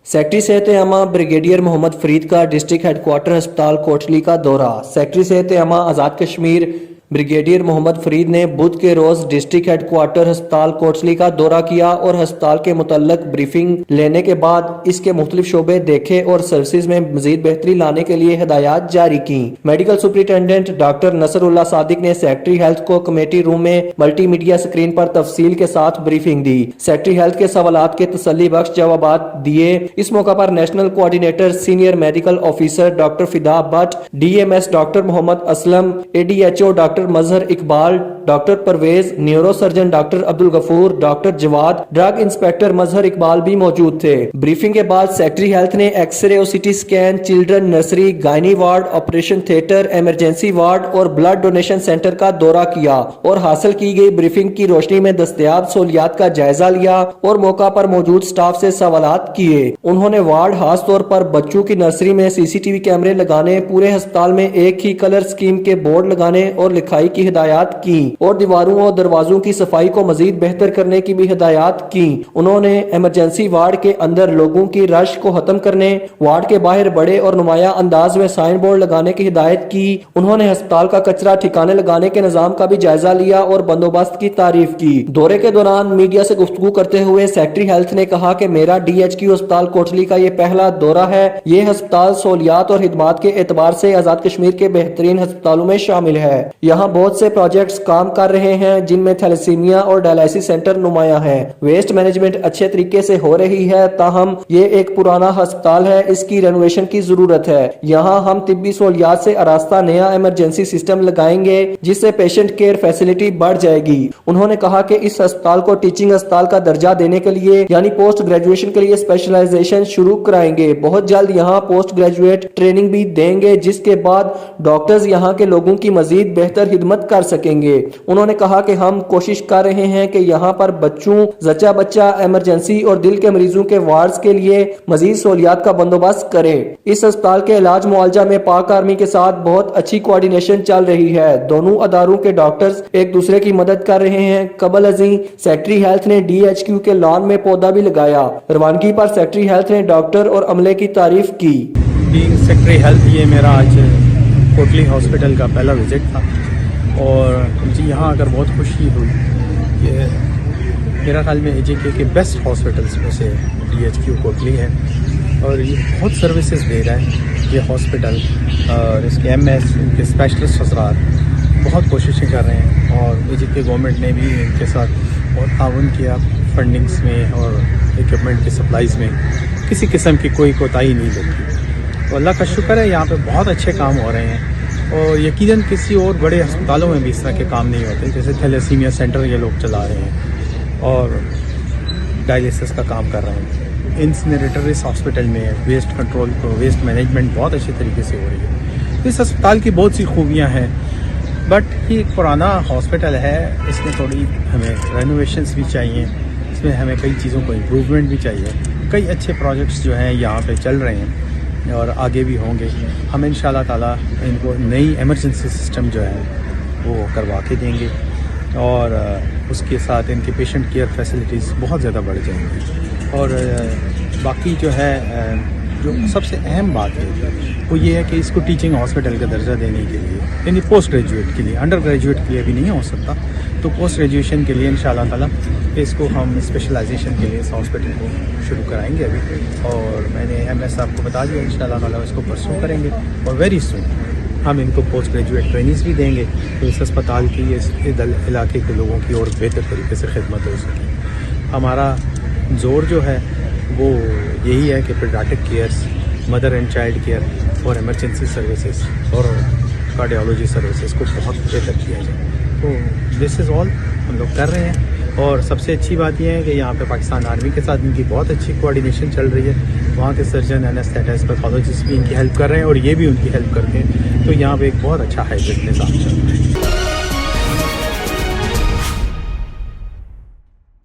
Secretary सेहत आमा brigadier Mohammad Farid का डिस्ट्रिक्ट हेडक्वार्टर अस्पताल कोटली का दौरा। सेक्रेटरी सेहत आमा आज़ाद कश्मीर ब्रिगेडियर मोहम्मद फरीद ने बुध के रोज डिस्ट्रिक्ट हेडक्वार्टर अस्पताल कोटली का दौरा किया और अस्पताल के मुतल्लक ब्रीफिंग लेने के बाद इसके मुख्तलिफ शोबे देखे और सर्विसेज में मजीद बेहतरी लाने के लिए हिदायत जारी की। Medical superintendent doctor Nasrullah Sadiq ने सेक्रेटरी हेल्थ को कमेटी रूम में मल्टी मीडिया स्क्रीन पर तफसील के साथ ब्रीफिंग दी। सेक्रेटरी हेल्थ के सवालात के तसल्ली बख्श जवाब दिए। इस मौका पर national coordinator senior medical officer doctor Fida Bhatt, DMS doctor Mohammad Aslam, ADHO doctor Mazhar Iqbal, doctor Parvez, neuro surgeon doctor Abdul Ghafoor, doctor Jawad, drug inspector Mazhar Iqbal भी मौजूद थे। ब्रीफिंग के बाद सेक्रेटरी हेल्थ ने एक्सरे और CT scan, children nursery, gynae ward, operation theatre, emergency ward और blood donation centre का दौरा किया और हासिल की गई ब्रीफिंग की रोशनी में दस्तयाब सहूलियात का जायजा लिया और मौका पर मौजूद स्टाफ से सवालात किए। उन्होंने वार्ड, खास तौर पर बच्चों की नर्सरी में CCTV कैमरे लगाने, पूरे अस्पताल में एक ही कलर स्कीम के बोर्ड लगाने और लिखाई की हिदायत की और दीवारों और दरवाजों की सफाई को मजीद बेहतर करने की भी हिदायत की। उन्होंने इमरजेंसी वार्ड के अंदर लोगों की रश को खत्म करने, वार्ड के बाहर बड़े और नुमाया अंदाज में साइन बोर्ड लगाने की हिदायत की। उन्होंने अस्पताल का कचरा ठिकाने लगाने के निजाम का भी जायजा लिया और बंदोबस्त की तारीफ की। दौरे के दौरान मीडिया से गुफ्तगू करते हुए सेक्रेटरी हेल्थ ने कहा कि मेरा DHQ अस्पताल कोटली का ये पहला दौरा है। ये अस्पताल सहूलियात और खिदमात के एतबार से आजाद कश्मीर के बेहतरीन अस्पतालों में शामिल है। यहाँ बहुत से प्रोजेक्ट्स काम कर रहे हैं जिनमें थैलेसीमिया और डायलिसिस सेंटर नुमाया है। वेस्ट मैनेजमेंट अच्छे तरीके से हो रही है, ताहम ये एक पुराना अस्पताल है, इसकी रेनोवेशन की जरूरत है। यहाँ हम तिब्बी सहूलियात से आरास्ता नया इमरजेंसी सिस्टम लगाएंगे जिससे पेशेंट केयर फैसिलिटी बढ़ जाएगी। उन्होंने कहा कि इस अस्पताल को टीचिंग अस्पताल का दर्जा देने के लिए यानी पोस्ट ग्रेजुएशन के लिए स्पेशलाइजेशन शुरू कराएंगे। बहुत जल्द यहाँ पोस्ट ग्रेजुएट ट्रेनिंग भी देंगे जिसके बाद डॉक्टर्स यहाँ के लोगों की मजीद बेहतर खिदमत कर सकेंगे। उन्होंने कहा कि हम कोशिश कर रहे हैं कि यहाँ पर बच्चों, जच्चा बच्चा, इमरजेंसी और दिल के मरीजों के वार्ड्स के लिए मजीद सहूलियात का बंदोबस्त करें। इस अस्पताल के इलाज मुआवजा में पाक आर्मी के साथ बहुत अच्छी कोऑर्डिनेशन चल रही है। दोनों अदारों के डॉक्टर्स एक दूसरे की मदद कर रहे हैं। कबल अजी सेक्रेटरी हेल्थ ने DHQ के लॉन में पौधा भी लगाया। रवानगी पर सेक्रेटरी हेल्थ ने डॉक्टर और अमले की तारीफ की। सेक्रेटरी हेल्थ ये मेरा आज कोटली हॉस्पिटल का पहला विजिट था और मुझे यहाँ आकर बहुत खुशी हुई। ये मेरा ख्याल में AJK के बेस्ट हॉस्पिटल्स में से DHQ कोटली है और ये बहुत सर्विसेज दे रहा है ये हॉस्पिटल और इसके MS, इनके स्पेशलिस्ट हजरात बहुत कोशिशें कर रहे हैं और AJK गवर्नमेंट ने भी इनके साथ बहुत ताउन किया फंडिंग्स में और इक्विपमेंट की सप्लाईज़ में। किसी किस्म की कोई कोताही नहीं लगती तो अल्लाह का शुक्र है यहाँ पे बहुत अच्छे काम हो रहे हैं और यकीनन किसी और बड़े अस्पतालों में भी इस तरह के काम नहीं होते। जैसे थैलेसीमिया सेंटर ये लोग चला रहे हैं और डायलिसिस का काम कर रहे हैं। इंसिनरेटर इस हॉस्पिटल में है, वेस्ट कंट्रोल को, वेस्ट मैनेजमेंट बहुत अच्छे तरीके से हो रही है। इस अस्पताल की बहुत सी खूबियाँ हैं बट ये एक पुराना हॉस्पिटल है, इसमें थोड़ी हमें रेनोवेशंस भी चाहिए, इसमें हमें कई चीज़ों को इम्प्रूवमेंट भी चाहिए। कई अच्छे प्रोजेक्ट्स जो हैं यहाँ पे चल रहे हैं और आगे भी होंगे। हम इंशाल्लाह ताला इनको नई इमरजेंसी सिस्टम जो है वो करवा के देंगे और उसके साथ इनके पेशेंट केयर फैसिलिटीज़ बहुत ज़्यादा बढ़ जाएंगी। और बाकी जो है जो सबसे अहम बात है वो ये है कि इसको टीचिंग हॉस्पिटल का दर्जा देने के लिए यानी पोस्ट ग्रेजुएट के लिए, अंडर ग्रेजुएट के लिए भी नहीं हो सकता, तो पोस्ट ग्रेजुएशन के लिए इंशाल्लाह ताला इसको हम स्पेशलाइजेशन के लिए इस हॉस्पिटल को शुरू कराएंगे अभी। और मैंने MS साहब को बता दिया इंशाल्लाह ताला इसको परसों करेंगे और वेरी सून हम इनको पोस्ट ग्रेजुएट ट्रेनिंग्स भी देंगे तो इस अस्पताल की, इस इलाके के लोगों की और बेहतर तरीके से खिदमत हो सके। हमारा जोर जो है वो यही है कि paediatric cares, mother and child care और इमरजेंसी सर्विसेज और कार्डियोलॉजी सर्विसेज को बहुत बेहतर किया जाए। तो दिस इज़ ऑल हम लोग कर रहे हैं और सबसे अच्छी बात यह है कि यहाँ पे पाकिस्तान आर्मी के साथ इनकी बहुत अच्छी कोऑर्डिनेशन चल रही है। वहाँ के सर्जन, एनेस्थेटिस्ट, पैथोलॉजिस्ट भी इनकी हेल्प कर रहे हैं और ये भी उनकी हेल्प करते हैं। तो यहाँ पे एक बहुत अच्छा हाइब्रिड निज़ाम चल रहा है।